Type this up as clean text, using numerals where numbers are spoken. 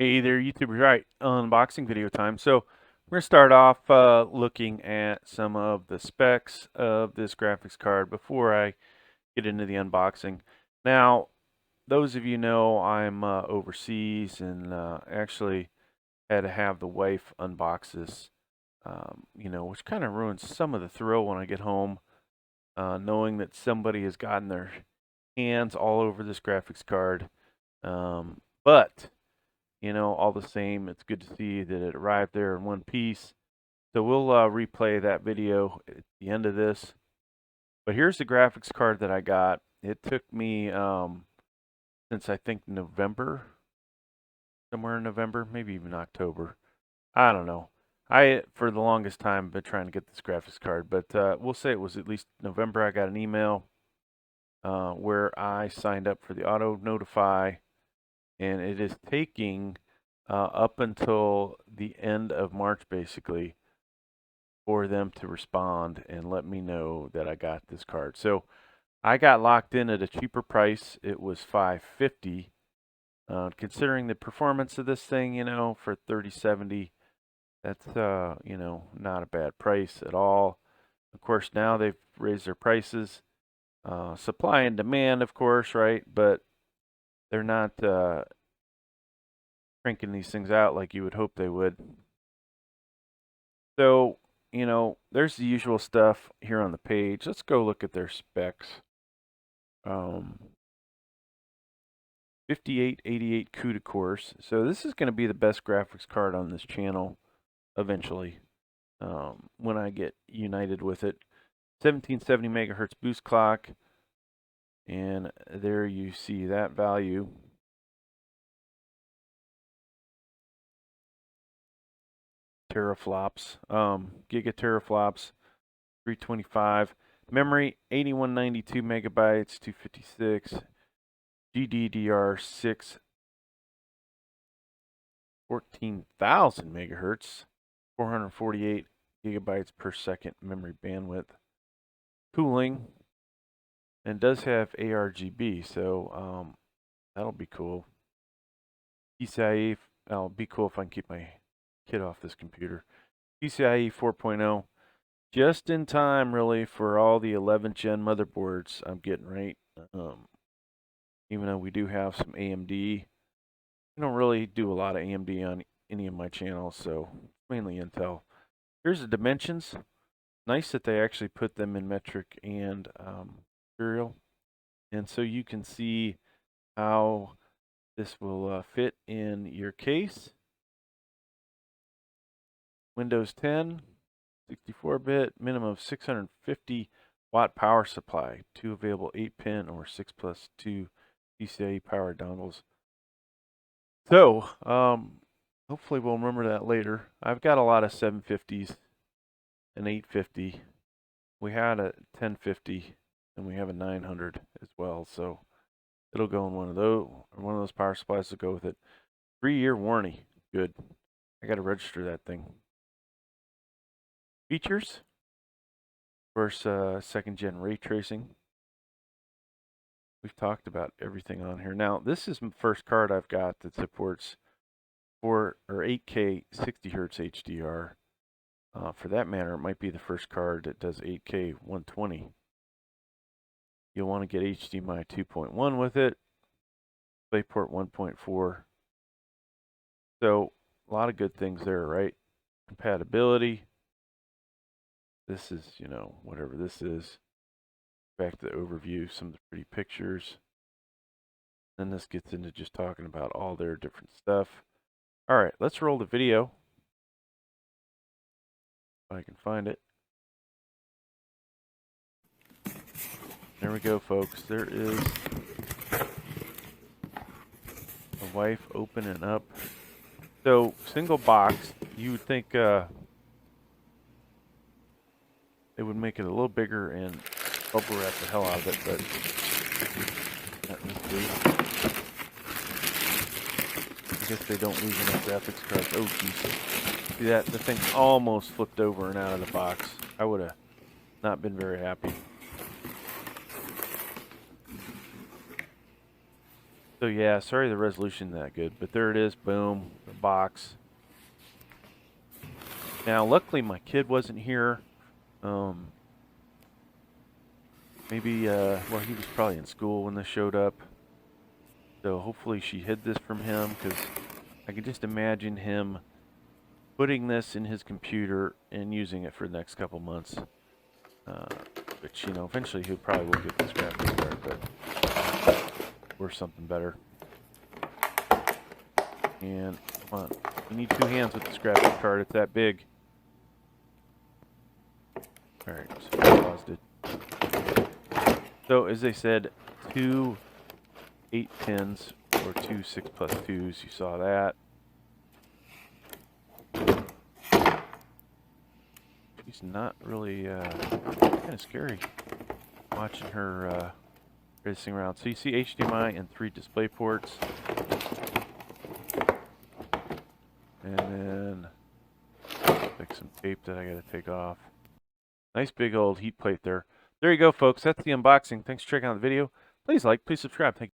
Hey there, YouTubers. Right, unboxing video time. So we're going to start off looking at some of the specs of this graphics card before I get into the unboxing. Now, those of you know I'm overseas and actually had to have the wife unbox this, which kind of ruins some of the thrill when I get home, knowing that somebody has gotten their hands all over this graphics card. But all the same, it's good to see that it arrived there in one piece. So we'll replay that video at the end of this. But here's the graphics card that I got. It took me since I think November, somewhere in November, maybe even October. I don't know. I, for the longest time, been trying to get this graphics card, but we'll say it was at least November. I got an email where I signed up for the auto notify, and it is taking up until the end of March, basically, for them to respond and let me know that I got this card. So I got locked in at a cheaper price. It was $550. Considering the performance of this thing, for 3070, that's not a bad price at all. Of course, now they've raised their prices. Supply and demand, of course, right? But they're not cranking these things out like you would hope they would. So, there's the usual stuff here on the page. Let's go look at their specs. 5888 CUDA cores. So this is going to be the best graphics card on this channel eventually, when I get united with it. 1770 megahertz boost clock. And there you see that value. Teraflops, giga teraflops, 325. Memory, 8192 megabytes, 256. GDDR6, 14,000 megahertz, 448 gigabytes per second memory bandwidth. Cooling, and does have ARGB, so that'll be cool. PCIe, that'll be cool if I can keep my kid off this computer. PCIe 4.0, just in time, really, for all the 11th gen motherboards I'm getting, right? Even though we do have some AMD. I don't really do a lot of AMD on any of my channels, so mainly Intel. Here's the dimensions. Nice that they actually put them in metric and imperial. And so you can see how this will fit in your case. Windows 10, 64-bit, minimum of 650 watt power supply, 2 available 8-pin or 6+2 PCIe power dongles. So, hopefully we'll remember that later. I've got a lot of 750s, an 850. We had a 1050, and we have a 900 as well. So it'll go in one of those power supplies will go with it. 3-year warranty. Good. I got to register that thing. Features. Of course, second gen ray tracing. We've talked about everything on here. Now, this is the first card I've got that supports 8K 60 Hertz HDR. For that matter, it might be the first card that does 8K 120. You'll want to get HDMI 2.1 with it, DisplayPort 1.4. So a lot of good things there, right? Compatibility. This is, whatever this is. Back to the overview, some of the pretty pictures. Then this gets into just talking about all their different stuff. All right, let's roll the video. If I can find it. There we go, folks. There is a wife opening up. So, single box, you would think it would make it a little bigger and bubble wrap the hell out of it, but not in this case. I guess they don't lose enough graphics cards. Oh, jeez. See that? The thing almost flipped over and out of the box. I would have not been very happy. So yeah, sorry the resolution that good, but there it is, boom, the box. Now luckily my kid wasn't here. Maybe, well, he was probably in school when this showed up. So hopefully she hid this from him, because I can just imagine him putting this in his computer and using it for the next couple months. Which, you know, eventually he probably will get this graphics card, but or something better. And come on, you need two hands with this graphics card. It's that big. All right, so I paused it. So as they said, 2 8-pins or 2 6+2s. You saw that. She's not really kind of scary watching her racing around. So you see HDMI and 3 display ports. And then like some tape that I got to take off. Nice big old heat plate there. There you go, folks. That's the unboxing. Thanks for checking out the video. Please like, please subscribe. Thank you.